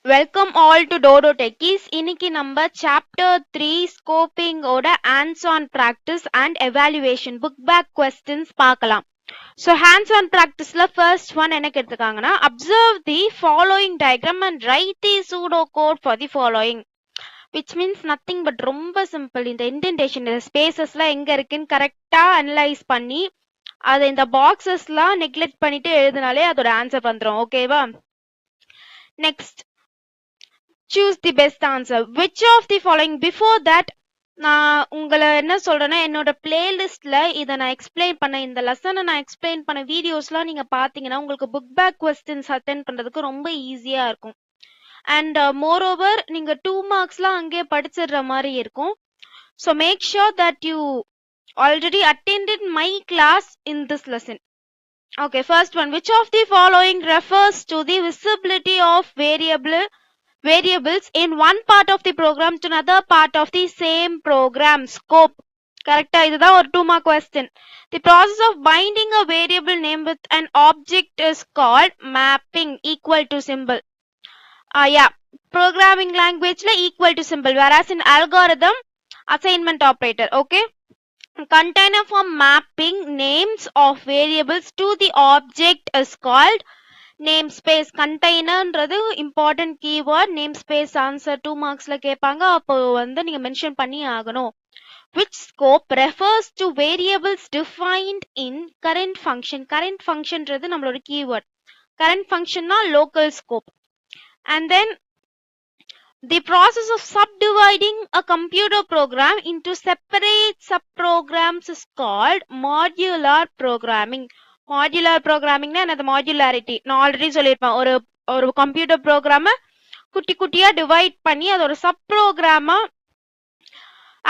Welcome all to Dodo Techies. இன்னைக்கு நம்ம chapter 3 scoping ஓட hands-on practice and evaluation book back questions பார்க்கலாம். So hands-on practiceல first one என்ன கேட்டிருக்காங்கன்னா observe the following diagram and write the pseudo code for the following, which means nothing but ரொம்ப simple. இந்த indentation spacesலாம் எங்க இருக்குன்னு கரெக்டா analyse பண்ணி அதை இந்த பாக்ஸஸ்லாம் நெக்லெக்ட் பண்ணிட்டு எழுதினாலே அதோட ஆன்சர் வந்துடும். ஓகேவா? Next, choose the best answer. Which of the following? Before that, நான் உங்களை என்ன சொல்றேன்னா என்னோட பிளேலிஸ்ட்ல இதை நான் எக்ஸ்பிளைன் பண்ண இந்த லெசனை நான் எக்ஸ்பிளைன் பண்ண வீடியோஸ்லாம் நீங்க பாத்தீங்கன்னா உங்களுக்கு புக் பேக் கொஸ்டின்ஸ் அட்டென்ட் பண்றதுக்கு ரொம்ப ஈஸியா இருக்கும். அண்ட் மோர் ஓவர் நீங்க 2 மார்க்ஸ்லாம் அங்கே படிச்சிடுற மாதிரி இருக்கும். So make sure that you already attended my class in this lesson. Okay, first one. Which of the following refers to the visibility of variables in one part of the program to another part of the same program? Scope. Correct. இதுதான் ஒரு 2 mark question. The process of binding a variable name with an object is called mapping. Equal to symbol. Yeah, programming language la equal to symbol, whereas in algorithm assignment operator. Okay, container for mapping names of variables to the object is called namespace. கண்டெய்னர்ன்றது important keyword. Namespace answer 2 மார்க்ஸ்ல கேட்பாங்க, அப்போ வந்து நீங்க mention பண்ணி ஆகணும். which scope refers to variables defined in current function? current functionன்றது நம்மளோட keyword. current functionனா local scope. and then the process of subdividing a computer program into separate subprograms is called modular programming. Modular ப்ரோக்ராமிங்னா என்னது? Modularity. நான் already சொல்லியிருப்பேன், ஒரு computer ப்ரோக்ராமை குட்டி குட்டியா divide பண்ணி அது ஒரு சப் ப்ரோக்ராமா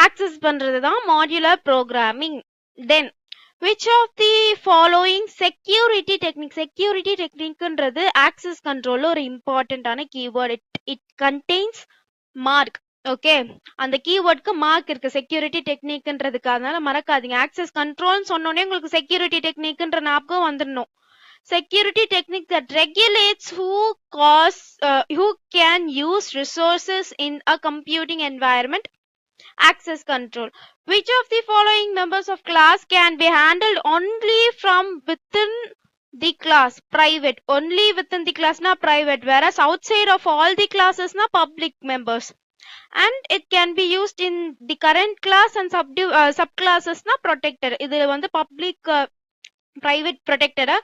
ஆக்சஸ் பண்றது தான் modular programming. Then which of the following security technique? security techniqueன்றது ஆக்சஸ் கண்ட்ரோல்ல ஒரு இம்பார்ட்டன்டான keyword. it contains mark. Okay, அந்த கீவேர்டுக்கு மார்க் இருக்கு செக்யூரிட்டி டெக்னிக்ன்றதுக்கு, அதனால மறக்காதீங்க. ஆக்சஸ் கண்ட்ரோல் சொன்னோடனே உங்களுக்கு செக்யூரிட்டி டெக்னிக்ன்ற ஞாபகம் வந்துடணும். Security technique that regulates who can use resources in a computing environment. access control. which of the following members of class can be handled only from within the class? private. only within the class na private, whereas outside of all the classes na public members. and it can be used in the current class and subclasses na protected. இது வந்து public private ப்ரொடெக்டடா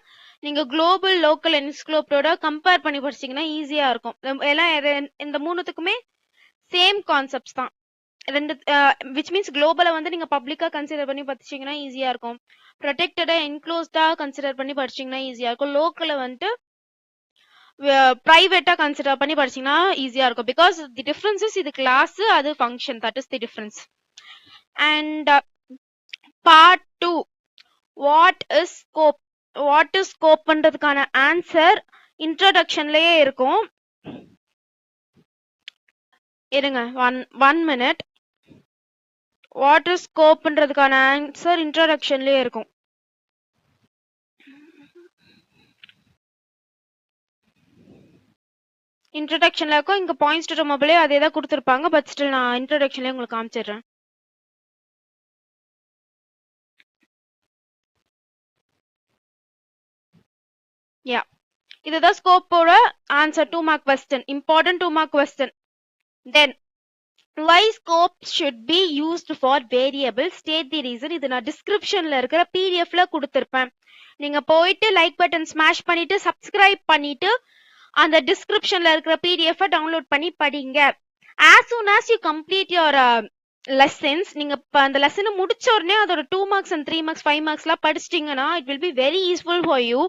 நீங்க global local என்ஸ்க்ளோப்டோட compare பண்ணி படிச்சீங்கன்னா ஈஸியா இருக்கும். எல்லாம் இந்த மூணுத்துக்குமே same concepts தான். ரெண்டு விச் மீன்ஸ் குளோபலை வந்து நீங்க பப்ளிக்கா கன்சிடர் பண்ணி படிச்சீங்கன்னா ஈஸியா இருக்கும். ப்ரொடெக்டடா என்க்ளோஸ்டா கன்சிடர் பண்ணி படிச்சீங்கன்னா ஈஸியா இருக்கும். லோக்கலை வந்துட்டு பிரைவேட்டா கன்சிடர் பண்ணி படிச்சீங்கன்னா ஈஸியா இருக்கும். பிகாஸ் தி டிஃபரன்ஸ் இஸ் இது கிளாஸ், அது function. That is the difference. And part 2, what is scope? What is ஸ்கோப்ன்றதுக்கான ஆன்சர் இன்ட்ரோடக்ஷன்லயே இருக்கும். இருங்க, ஒன் மினிட். வாட் இஸ் ஸ்கோப்ன்றதுக்கான ஆன்சர் இன்ட்ரோடக்ஷன்லயே இருக்கும். இன்ட்ரோடக்ஷன்ல இருக்கும். இங்க பாயிண்ட்ஸ் டு மொபைலே அதே தான் கொடுத்துருப்பாங்க. பட் ஸ்டில் நான் இன்ட்ரோடக்ஷன்லயே உங்களுக்கு காமிச்சிடுறேன். யா, இதுதான் ஸ்கோப்போட answer. 2 mark question, important 2 mark question. Then why scope should be used for variable? state the reason. இது நான் டிஸ்கிரிப்ஷன்ல இருக்கிற பிடிஎஃப்ல கொடுத்திருப்பேன். நீங்க போயிட்டு லைக் பட்டன் ஸ்மாஷ் பண்ணிட்டு சப்ஸ்கிரைப் பண்ணிட்டு அந்த டிஸ்கிரிப்ஷன்ல இருக்கிற பிடிஎஃப் டவுன்லோட் பண்ணி படிங்க. as soon as you complete your lessons, நீங்க அந்த லெசனை முடிச்ச உடனே அதோட 2 மார்க்ஸ் and 3 மார்க்ஸ் 5 மார்க்ஸ்லாம் படிச்சிட்டீங்கன்னா it will be very useful for you,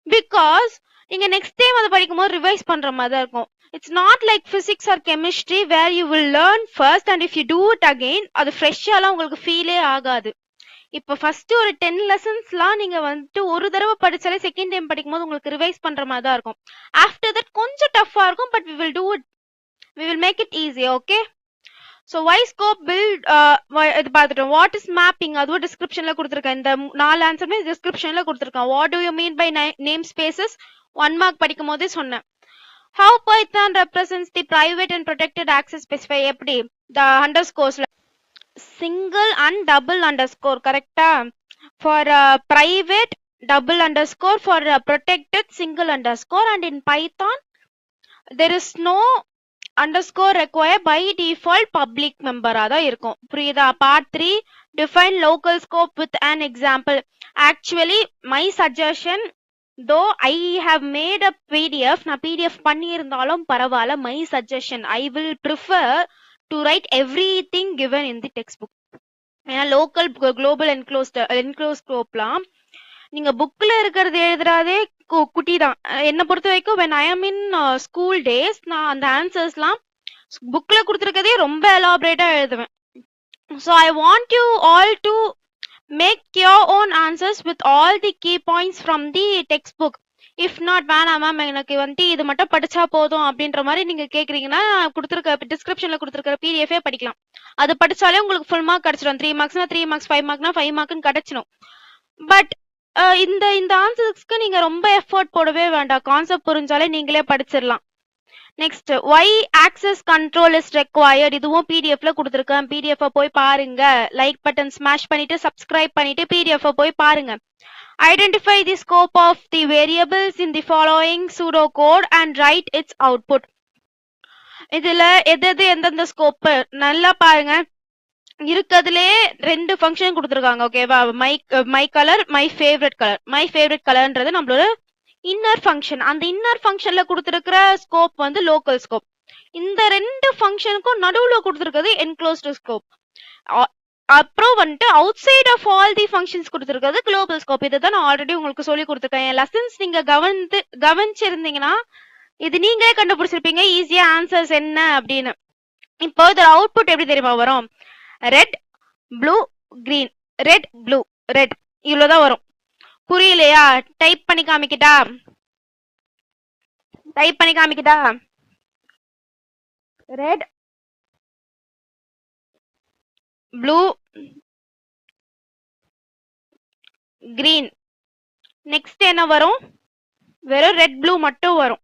because நீங்க நெக்ஸ்ட் டைம் அதை படிக்கும் போது ரிவைஸ் பண்ற மாதிரி தான் இருக்கும். It's not like physics or chemistry where you will learn first and if you do it again அது ஃப்ரெஷ்ஷாலாம் உங்களுக்கு ஃபீலே ஆகாது. இப்போ ஃபர்ஸ்ட் ஒரு 10 லெசன்ஸ்லாம் நீங்க வந்துட்டு ஒரு தடவை படிச்சாலே செகண்ட் டைம் படிக்கும் போது உங்களுக்கு ரிவைஸ் பண்ற மாதிரி தான் இருக்கும். ஆஃப்டர் தட் கொஞ்சம் டஃபா இருக்கும், but we will do it, we will make it easy. Okay, so why scope build இது பார்த்துட்டோம். வாட் இஸ் மேப்பிங் அதுவும் டிஸ்கிரிப்ஷன்ல கொடுத்துருக்கேன். இந்த 4 ஆன்சருமே டிஸ்கிரிப்ஷன்ல கொடுத்துருக்கேன். What do you mean by namespaces 1 mark படிக்கும் போதே சொன்னேன். How Python represents the private and protected access specify எப்படி the underscores single and double underscore correct for private double underscore, for protected single underscore, and in Python there is no underscore required, by default public member தான் இருக்கும். புரியுதா? part 3 define local scope with an example. Actually my suggestion, though I have made a PDF, நான் PDF பண்ணியிருந்தாலும் பரவாயில்ல, my suggestion, I will prefer to write everything given in the textbook. ஏன்னா local global enclose ஸ்கோப்லாம் நீங்க புக்ல இருக்கிறது எழுதுறாதே குட்டி தான். என்னை பொறுத்த வரைக்கும் when I am in school days நான் அந்த ஆன்சர்ஸ்லாம் புக்ல கொடுத்துருக்கதே ரொம்ப எலாபரேட்டா எழுதுவேன். So I want you all to make your own answers with all the key points from the textbook. If not, வேணாம் மேம் எனக்கு வந்து இது மட்டும் படிச்சா போதும் அப்படின்ற மாதிரி நீங்க கேக்குறீங்கன்னா கொடுத்துருக்க டிஸ்கிரிப்ஷன்ல கொடுத்துருக்க பிடிஎஃபே படிக்கலாம். அது படிச்சாலே உங்களுக்கு ஃபுல் மார்க் கிடைச்சிடும். 3 மார்க்ஸ்னா 3 மார்க்ஸ், 5 மார்க்னா 5 மார்க்னு கிடைச்சிடும். பட் இந்த ஆன்சர்ஸ்க்கு நீங்க ரொம்ப எஃபோர்ட் போடவே வேண்டாம், கான்செப்ட் புரிஞ்சாலே நீங்களே படிச்சிடலாம். Next y access control is required. இதுவும் பிடிஎஃப்ல கொடுத்துருக்கேன், பிடிஎஃப் போய் பாருங்க. லைக் பட்டன் ஸ்மாஷ் பண்ணிட்டு சப்ஸ்கிரைப் பண்ணிட்டு பிடிஎஃப் போய் பாருங்க. Identify the scope of the variables in the following pseudocode and write its output. இதுல எந்தெந்த ஸ்கோப் நல்லா பாருங்க. இருக்கிறதுலே 2 ஃபங்க்ஷன் கொடுத்துருக்காங்க. ஓகேவா? My colour, my favourite colour. My favourite கலர்ன்றது நம்மளோட இன்னர் ஃபங்க்ஷன். அந்த இன்னர் ஃபங்க்ஷன்ல கொடுத்துருக்கிற ஸ்கோப் வந்து லோக்கல் ஸ்கோப். இந்த 2 ஃபங்க்ஷனுக்கும் நடுவுல கொடுத்துருக்கிறது என்க்ளோஸ்டு ஸ்கோப். அப்புறம் வந்துட்டு outside of all the functions கொடுத்துருக்கிறது குளோபல் ஸ்கோப். இதை நான் ஆல்ரெடி உங்களுக்கு சொல்லி கொடுத்துருக்கேன். என் லெசன்ஸ் நீங்க கவனிச்சிருந்தீங்கன்னா இது நீங்களே கண்டுபிடிச்சிருப்பீங்க ஈஸியா ஆன்சர்ஸ் என்ன அப்படின்னு. இப்போ இதோட அவுட்புட் எப்படி தெரியுமா வரும்? Red, blue, green, red, blue, red, இவ்வளவுதான் வரும். புரியலையா? டைப் பண்ணி காமிக்கிட்டா? Red, blue, green. நெக்ஸ்ட் என்ன வரும்? வெறும் ரெட் ப்ளூ மட்டும் வரும்.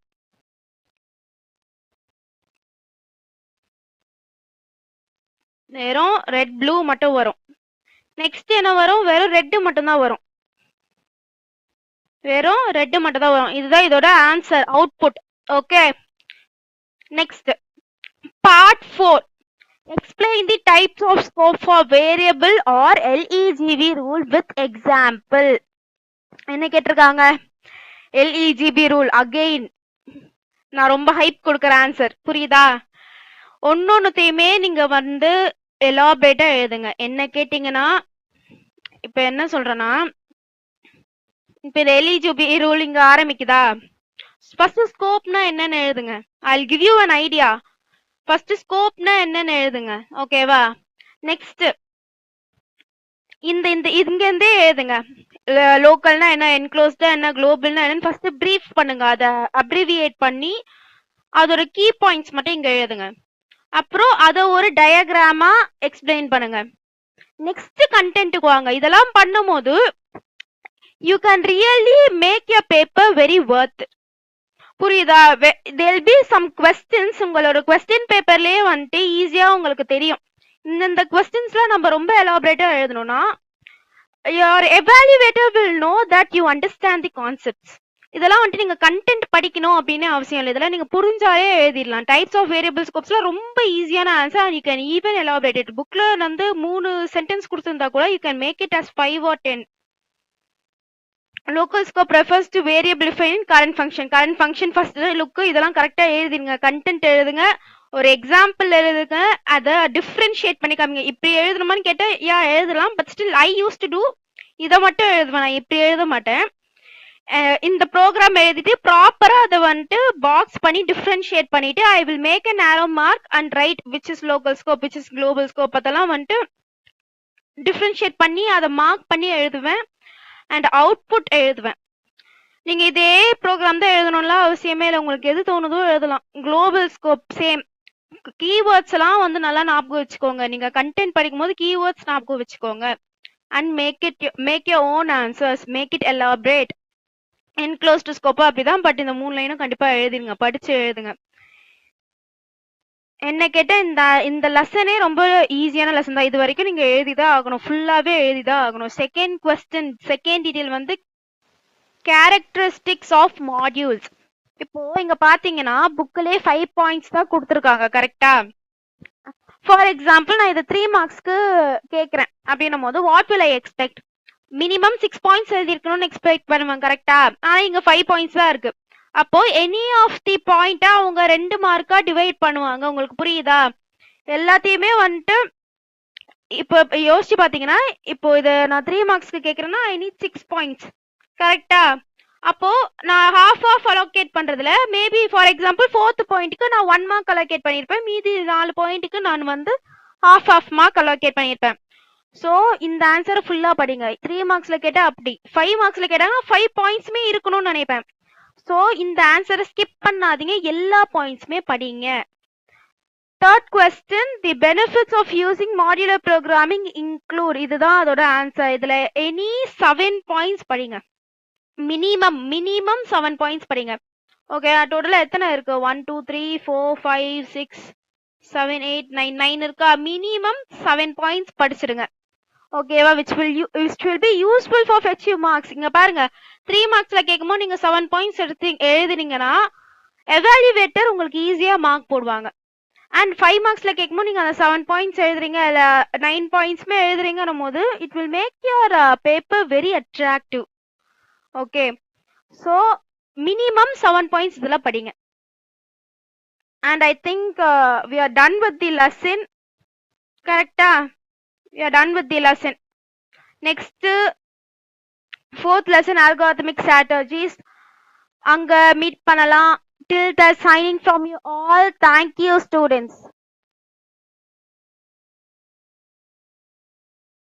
வெறும் ரெட் ப்ளூ மட்டும் வரும். நெக்ஸ்ட் என்ன வரும்? வெறும் ரெட் மட்டும் தான் வரும். வெறும் ரெட் மட்டும் தான் வரும். இதுதான் இதோட answer output. Okay, next part 4. Explain the types of scope for variable or LEGV rule with example. என்ன கேட்டிருக்காங்க? LEGV rule. அகைன் நான் ரொம்ப ஹைப் கொடுக்குற ஆன்சர். புரியுதா? ஒன்னொன்னுத்தையுமே நீங்க வந்து எலாபரேட்டா எழுதுங்க. என்ன கேட்டீங்கன்னா இப்ப என்ன சொல்றேன்னா, இப்ப இந்த LEGV rule இங்க ஆரம்பிக்குதா? ஃபர்ஸ்ட் ஸ்கோப்னா என்னன்னு எழுதுங்க. I'll give you an idea. First ஸ்கோப்னா என்னன்னு எழுதுங்க. ஓகேவா? நெக்ஸ்ட் இங்க இருந்தே எழுதுங்க. லோக்கல்னா என்ன, என்க்ளோஸ்டா என்ன, குளோபல்னா என்னன்னு ஃபர்ஸ்ட் பிரீஃப் பண்ணுங்க. அதை அப்ரிவியேட் பண்ணி அதோட கீ பாயிண்ட்ஸ் மட்டும் இங்க எழுதுங்க. அப்புறம் அதை ஒரு டயக்ராமா எக்ஸ்பிளைன் பண்ணுங்க. நெக்ஸ்ட் கண்டென்ட்டுக்கு வாங்க. இதெல்லாம் பண்ணும் போது you can really make your paper very worth. புரியுதா? there'll be some questions உங்களோட கொஸ்டின் பேப்பர்லயே வந்துட்டு ஈஸியா உங்களுக்கு தெரியும். இந்த கொஸ்டின்ஸ்லாம் நம்ம ரொம்ப எலாபரேட்டா எழுதணும்னா your evaluator will know that you understand the concepts. இதெல்லாம் வந்துட்டு நீங்க கண்டென்ட் படிக்கணும் அப்படின்னு அவசியம் இல்லை. இதெல்லாம் நீங்க புரிஞ்சாலே எழுதிடலாம். டைப்ஸ் ஆஃப் வேரியபிள் ஸ்கோப்ஸ்லாம் ரொம்ப ஈஸியான answer. You can even elaborate. புக்ல வந்து 3 சென்டென்ஸ் கொடுத்திருந்தா கூட you can make it as 5 or 10. Local scope refers to variable defined current function. Current function first look இதெல்லாம் கரெக்டா எழுதிடுங்க. கண்டென்ட் எழுதுங்க, ஒரு எக்ஸாம்பிள் எழுதுங்க, அதை டிஃபரன்ஷியேட் பண்ணி காமிங்க. இப்படி எழுதணுமான்னு கேட்டா யா எழுதலாம். But still I use to do இதை மட்டும் எழுதுவேன், நான் இப்படி எழுத மாட்டேன். இந்த ப்ரோக்ராம் எழுதிட்டு ப்ராப்பரா அதை வந்துட்டு பாக்ஸ் பண்ணி டிஃபரன்ஷியேட் பண்ணிட்டு I will make an arrow mark and write which is local scope, which is global scope. அதெல்லாம் வந்துட்டு டிஃபரன்ஷியேட் பண்ணி அதை மார்க் பண்ணி எழுதுவேன் அண்ட் அவுட்புட் எழுதுவேன். நீங்க இதே ப்ரோக்ராம் தான் எழுதணும்லாம் அவசியமே இல்லை. உங்களுக்கு எது தோணுதோ எழுதலாம். Global scope same. கீவேர்ட்ஸ் எல்லாம் வந்து நல்லா ஞாபகம் வச்சுக்கோங்க. நீங்க கண்டென்ட் படிக்கும் போது கீவேர்ட்ஸ் ஞாபகம் வச்சுக்கோங்க. And make your own answers, make it elaborate. Enclosed scope அப்படிதான். பட் இந்த 3 லைனும் கண்டிப்பா எழுதிருங்க, படிச்சு எழுதுங்க. என்ன கேட்ட இந்த லெசனே ரொம்ப ஈஸியான லெசன் தான். இது வரைக்கும் நீங்க எழுதிதான் ஆகணும், ஃபுல்லாவே எழுதிதான் ஆகணும். செகண்ட் கொஸ்டின், செகண்ட் டீடைல் வந்து கேரக்டரிஸ்டிக்ஸ் ஆஃப் மாடியூல்ஸ். இப்போ இங்க பாத்தீங்கன்னா புக்லயே 5 பாயிண்ட்ஸ் தான் கொடுத்துருக்காங்க, கரெக்டா? ஃபார் எக்ஸாம்பிள் நான் இதை 3 மார்க்ஸ்க்கு கேட்கறேன் அப்படின்னும் போது what will I expect? Minimum 6 points எழுதிருக்கணும்னு எக்ஸ்பெக்ட் பண்ணுவேன், கரெக்டா? ஆனா இங்க 5 பாயிண்ட்ஸ் தான் இருக்கு. அப்போ எனி ஆஃப் தி பாயிண்டா அவங்க 2 மார்க்கா டிவைட் பண்ணுவாங்க. உங்களுக்கு புரியுதா? எல்லாத்தையுமே வந்துட்டு இப்போ யோசிச்சு பாத்தீங்கன்னா, இப்போ இதை நான் 3 மார்க்ஸ்க்கு கேட்கறேன்னா ஐ நீட் 6 பாயிண்ட்ஸ், கரெக்டா? அப்போ நான் ஹாஃப் ஆஃப் அலோகேட் பண்றதுல மேபி ஃபார் எக்ஸாம்பிள் 4th பாயிண்ட்டுக்கு நான் 1 மார்க் அலோகேட் பண்ணிருப்பேன், மீதி 4 பாயிண்ட்டுக்கு நான் வந்து ஹாஃப் மார்க் அலோகேட் பண்ணிருப்பேன். சோ இந்த ஆன்சரை ஃபுல்லா படிங்க. 3 மார்க்ஸ்ல கேட்டா அப்படி, 5 மார்க்ஸ்ல கேட்டாங்கன்னா 5 பாயிண்ட்ஸ்மே இருக்கணும்னு நினைப்பேன். சோ இந்த ஆன்சரை ஸ்கிப் பண்ணாதீங்க, எல்லா பாயிண்ட்ஸ்மே படிங்க. Third question, the benefits of using modular programming include. இதுதான் அதோட ஆன்சர். இதுல எனி 7 பாயிண்ட்ஸ் படிங்க. மினிமம் 7 பாயிண்ட்ஸ் படிங்க. ஓகே, டோட்டலா எத்தனை இருக்கு? 1 2 3 4 5 6 7 8 9 இருக்கா? மினிமம் 7 பாயிண்ட்ஸ் படிச்சிடுங்க. ஓகேவா? which will be useful for fetch you marks. இங்க பாருங்க, 3 மார்க்ஸ்ல கேட்கும்போது நீங்க 7 பாயிண்ட்ஸ் எடுத்து எழுதுனீங்கன்னா எவாலுவேட்டர் உங்களுக்கு ஈஸியா மார்க் போடுவாங்க. அண்ட் 5 மார்க்ஸ்ல கேட்கும்போது நீங்க அந்த 7 பாயிண்ட்ஸ் எழுதுறீங்க, இல்ல 9 பாயிண்ட்ஸ்மே எழுதுறீங்கன்னும் போது it will make your paper very attractive. Okay, so minimum 7 points இதுல படிங்க. and I think we are done with the lesson, கரெக்டா? we are done with the lesson. next fourth lesson, algorithmic strategies. அங்க meet பண்ணலாம். till the signing from you all. thank you students.